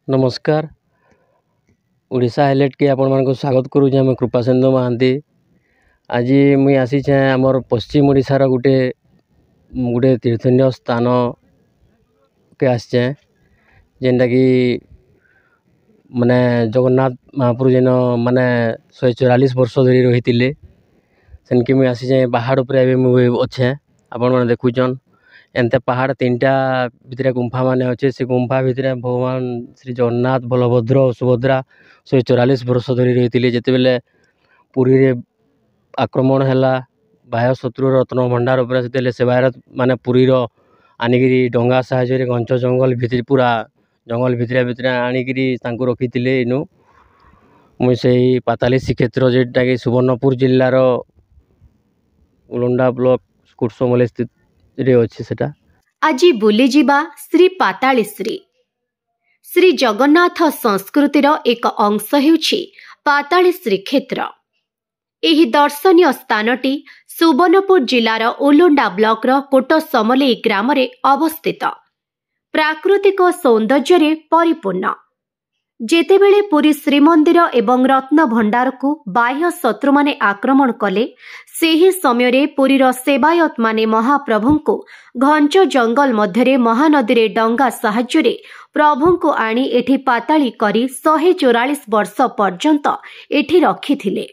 नमस्कार ओडिशा हाइलाइट के आपण मानक स्वागत करूँ। आम कृपासिंधु महांती आज मुई आसी आमर पश्चिम ओडिशार गोटे गोटे तीर्थनीय स्थान के आसचे जेनटा कि माने जगन्नाथ महाप्रभु जेन माने 144 वर्ष धरी रही सेनके मुई आसी पहाड़ पर अच्छे आपण मैंने देखुचन एनते पहाड़ 3टा भितर गुंफा माने अच्छे से गुंफा भितर भगवान श्री जगन्नाथ बलभद्र और सुभद्रा 144 वर्ष धरी रही जिते बेले पुरी रे आक्रमण हैला बाह्य शत्रु रत्न भंडार उपर से माने पुरी रो आनिकी डंगा साहाय्य घंच जंगल भितर पूरा जंगल भितर भितर आनिकी रखी इनु मुई से पाताली श्रीक्षेत्र जेटा कि सुवर्णपुर जिल्लार उलंडा ब्लॉक कुर्समले स्थित रे अछि सेटा। आज बुली जिबा श्री पाताली श्री जगन्नाथ संस्कृतिर एक अंश हेउछि पाताली श्रीक्षेत्र। एही दर्शनीय स्थानटी सुवर्णपुर जिलार उलुंडा ब्लॉक रो कोटसमले ग्राम रे अवस्थित प्राकृतिक सौंदर्य परिपूर्ण। जेतेबेले पुरी श्रीमंदिर एवं रत्न भंडार को बाह्य शत्रु माने आक्रमण कले सेही समय पुरीर सेवायत माने महाप्रभु को घंच जंगल मध्य महानदी रे डंगा साहाय्य प्रभु को आनी एठी पाताली करी 144 वर्ष पर्यंत एठी रखिथिले।